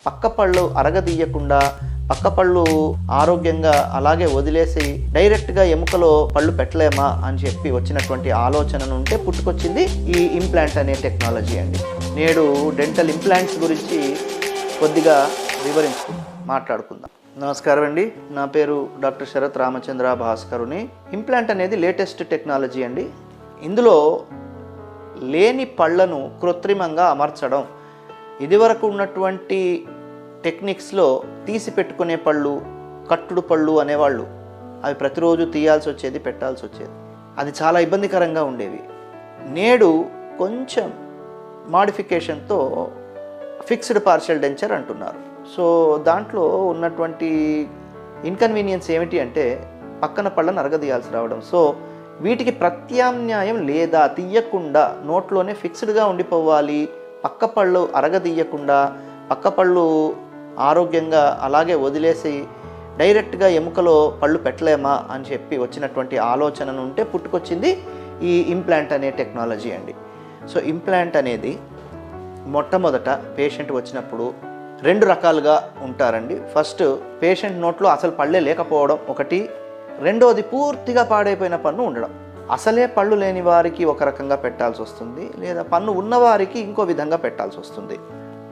పక్క పళ్ళు అరగదీయకుండా పక్క పళ్ళు ఆరోగ్యంగా అలాగే వదిలేసి డైరెక్ట్గా ఎముకలో పళ్ళు పెట్టలేమా అని చెప్పి వచ్చినటువంటి ఆలోచన నుంటే పుట్టుకొచ్చింది ఈ ఇంప్లాంట్ అనే టెక్నాలజీ అండి. నేడు డెంటల్ ఇంప్లాంట్స్ గురించి కొద్దిగా మాట్లాడుకుందాం. నమస్కారం అండి, నా పేరు డాక్టర్ శరత్ రామచంద్ర భాస్కరుని. ఇంప్లాంట్ అనేది లేటెస్ట్ టెక్నాలజీ అండి. ఇందులో లేని పళ్ళను కృత్రిమంగా అమర్చడం. ఇదివరకు ఉన్నటువంటి టెక్నిక్స్లో తీసి పెట్టుకునే పళ్ళు, కట్టుడు పళ్ళు అనేవాళ్ళు. అవి ప్రతిరోజు తీయాల్సి వచ్చేది, పెట్టాల్సి వచ్చేది. అది చాలా ఇబ్బందికరంగా ఉండేవి. నేడు కొంచెం మాడిఫికేషన్తో ఫిక్స్డ్ పార్షియల్ డెంచర్ అంటున్నారు. సో దాంట్లో ఉన్నటువంటి ఇన్కన్వీనియన్స్ ఏమిటి అంటే పక్కన పళ్ళను అరగదీయాల్సి రావడం. సో వీటికి ప్రత్యామ్నాయం లేదా, తీయకుండా నోట్లోనే ఫిక్స్డ్గా ఉండిపోవాలి, పక్క పళ్ళు అరగదీయకుండా పక్క పళ్ళు ఆరోగ్యంగా అలాగే వదిలేసి డైరెక్ట్గా ఎముకలో పళ్ళు పెట్టలేమా అని చెప్పి వచ్చినటువంటి ఆలోచన నుంటే పుట్టుకొచ్చింది ఈ ఇంప్లాంట్ అనే టెక్నాలజీ అండి. సో ఇంప్లాంట్ అనేది మొట్టమొదట పేషెంట్ వచ్చినప్పుడు రెండు రకాలుగా ఉంటారండి. ఫస్ట్, పేషెంట్ నోట్లో అసలు పళ్ళే లేకపోవడం ఒకటి. రెండోది, పూర్తిగా పాడైపోయిన పన్ను ఉండడం. అసలే పళ్ళు లేని వారికి ఒక రకంగా పెట్టాల్సి వస్తుంది, లేదా పన్ను ఉన్నవారికి ఇంకో విధంగా పెట్టాల్సి వస్తుంది.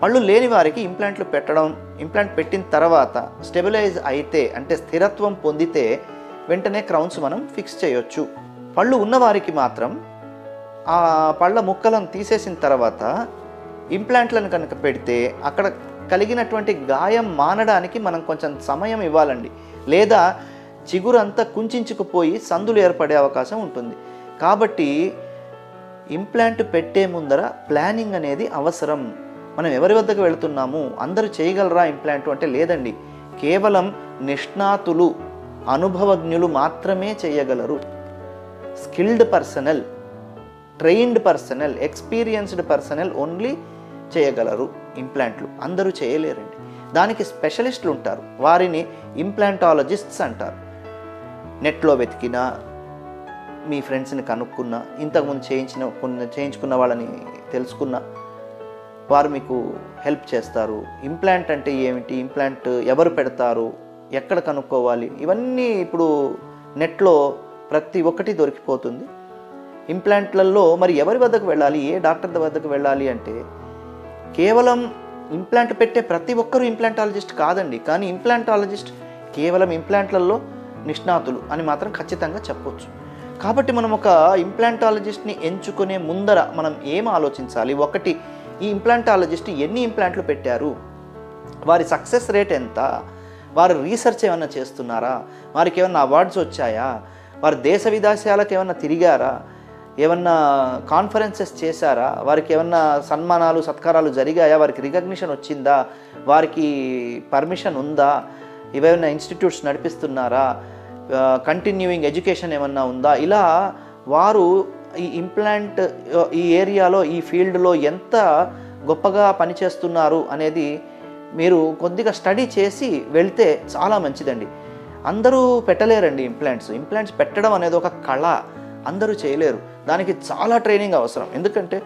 పళ్ళు లేని వారికి ఇంప్లాంట్లు పెట్టడం, ఇంప్లాంట్ పెట్టిన తర్వాత స్టెబిలైజ్ అయితే అంటే స్థిరత్వం పొందితే వెంటనే క్రౌన్స్ మనం ఫిక్స్ చేయొచ్చు. పళ్ళు ఉన్నవారికి మాత్రం ఆ పళ్ళ ముక్కలను తీసేసిన తర్వాత ఇంప్లాంట్లను కనుక పెడితే అక్కడ కలిగినటువంటి గాయం మానడానికి మనం కొంచెం సమయం ఇవ్వాలండి, లేదా చిగురంతా కుంచుకుపోయి సందులు ఏర్పడే అవకాశం ఉంటుంది. కాబట్టి ఇంప్లాంట్ పెట్టే ముందర ప్లానింగ్ అనేది అవసరం. మనం ఎవరి వద్దకు వెళుతున్నాము, అందరూ చేయగలరా ఇంప్లాంట్ అంటే లేదండి. కేవలం నిష్ణాతులు, అనుభవజ్ఞులు మాత్రమే చేయగలరు. Skilled personal, trained personal, experienced personal only చేయగలరు ఇంప్లాంట్లు. అందరూ చేయలేరండి. దానికి స్పెషలిస్టులు ఉంటారు, వారిని ఇంప్లాంటాలజిస్ట్స్ అంటారు. నెట్లో వెతికినా, మీ ఫ్రెండ్స్ని కనుక్కున్నా, ఇంతకుముందు చేయించుకున్న వాళ్ళని తెలుసుకున్నా వారు మీకు హెల్ప్ చేస్తారు. ఇంప్లాంట్ అంటే ఏమిటి, ఇంప్లాంట్ ఎవరు పెడతారు, ఎక్కడ కనుక్కోవాలి, ఇవన్నీ ఇప్పుడు నెట్లో ప్రతి ఒక్కటి దొరికిపోతుంది. ఇంప్లాంట్లలో మరి ఎవరి వద్దకు వెళ్ళాలి, ఏ డాక్టర్ వద్దకు వెళ్ళాలి అంటే కేవలం ఇంప్లాంట్ పెట్టే ప్రతి ఒక్కరూ ఇంప్లాంటాలజిస్ట్ కాదండి. కానీ ఇంప్లాంటాలజిస్ట్ కేవలం ఇంప్లాంట్లలో నిష్ణాతులు అని మాత్రం ఖచ్చితంగా చెప్పొచ్చు. కాబట్టి మనం ఒక ఇంప్లాంటాలజిస్ట్ని ఎంచుకునే ముందర మనం ఏం ఆలోచించాలి? ఒకటి, ఈ ఇంప్లాంటాలజిస్ట్ ఎన్ని ఇంప్లాంట్లు పెట్టారు, వారి సక్సెస్ రేట్ ఎంత, వారు రీసెర్చ్ ఏమైనా చేస్తున్నారా, వారికి ఏమన్నా అవార్డ్స్ వచ్చాయా, వారు దేశ విదేశాలకు ఏమన్నా తిరిగారా, ఏమన్నా కాన్ఫరెన్సెస్ చేశారా, వారికి ఏమన్నా సన్మానాలు సత్కారాలు జరిగాయా, వారికి రికగ్నిషన్ వచ్చిందా, వారికి పర్మిషన్ ఉందా, ఏవైనా ఇన్స్టిట్యూట్స్ నడిపిస్తున్నారా, కంటిన్యూయింగ్ ఎడ్యుకేషన్ ఏమన్నా ఉందా, ఇలా వారు ఈ ఇంప్లాంట్ ఈ ఏరియాలో, ఈ ఫీల్డ్లో ఎంత గొప్పగా పనిచేస్తున్నారు అనేది మీరు కొద్దిగా స్టడీ చేసి వెళ్తే చాలా మంచిదండి. అందరూ పెట్టలేరండి ఇంప్లాంట్స్ పెట్టడం అనేది ఒక కళ, అందరూ చేయలేరు. దానికి చాలా ట్రైనింగ్ అవసరం. ఎందుకంటే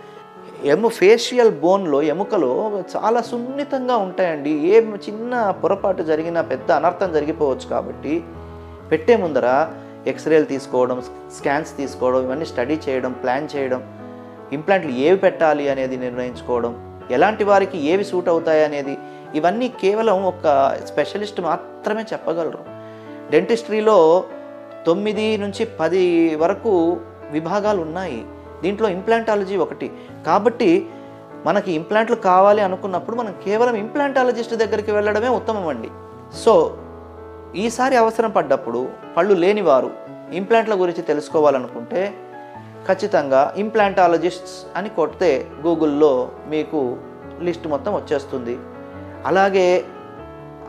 ఫేషియల్ బోన్లో, ఎముకలో చాలా సున్నితంగా ఉంటాయండి. ఏ చిన్న పొరపాటు జరిగినా పెద్ద అనర్థం జరిగిపోవచ్చు. కాబట్టి పెట్టే ముందర ఎక్స్రేలు తీసుకోవడం, స్కాన్స్ తీసుకోవడం, ఇవన్నీ స్టడీ చేయడం, ప్లాన్ చేయడం, ఇంప్లాంట్లు ఏవి పెట్టాలి అనేది నిర్ణయించుకోవడం, ఎలాంటి వారికి ఏవి సూట్ అవుతాయి అనేది, ఇవన్నీ కేవలం ఒక స్పెషలిస్ట్ మాత్రమే చెప్పగలరు. డెంటిస్ట్రీలో 9 నుంచి 10 వరకు విభాగాలు ఉన్నాయి. దీంట్లో ఇంప్లాంటాలజీ ఒకటి. కాబట్టి మనకి ఇంప్లాంట్లు కావాలి అనుకున్నప్పుడు మనం కేవలం ఇంప్లాంటాలజిస్ట్ దగ్గరికి వెళ్ళడమే ఉత్తమం అండి. సో ఈసారి అవసరం పడ్డప్పుడు పళ్ళు లేనివారు ఇంప్లాంట్ల గురించి తెలుసుకోవాలనుకుంటే ఖచ్చితంగా ఇంప్లాంటాలజిస్ట్స్ అని కొడితే గూగుల్లో మీకు లిస్ట్ మొత్తం వచ్చేస్తుంది. అలాగే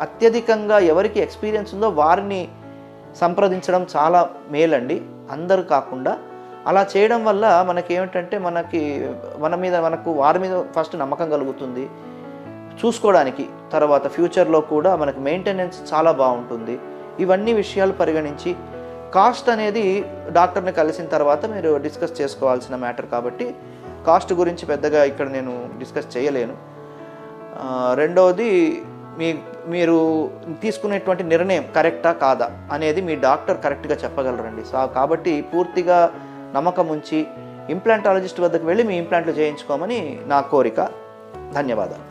అత్యధికంగా ఎవరికి ఎక్స్పీరియన్స్ ఉందో వారిని సంప్రదించడం చాలా మేలండి. అందరూ కాకుండా అలా చేయడం వల్ల మనకేమిటంటే వారి మీద ఫస్ట్ నమ్మకం కలుగుతుంది చూసుకోవడానికి. తర్వాత ఫ్యూచర్లో కూడా మనకి మెయింటెనెన్స్ చాలా బాగుంటుంది. ఇవన్నీ విషయాలు పరిగణించి కాస్ట్ అనేది డాక్టర్ని కలిసిన తర్వాత మీరు డిస్కస్ చేసుకోవాల్సిన మ్యాటర్ కాబట్టి కాస్ట్ గురించి పెద్దగా ఇక్కడ నేను డిస్కస్ చేయలేను. రెండవది మీరు తీసుకునేటువంటి నిర్ణయం కరెక్టా కాదా అనేది మీ డాక్టర్ కరెక్ట్గా చెప్పగలరండి. సో కాబట్టి పూర్తిగా నమ్మకం ఉంచి ఇంప్లాంటాలజిస్ట్ వద్దకు వెళ్ళి మీ ఇంప్లాంట్లు చేయించుకోమని నా కోరిక. ధన్యవాదాలు.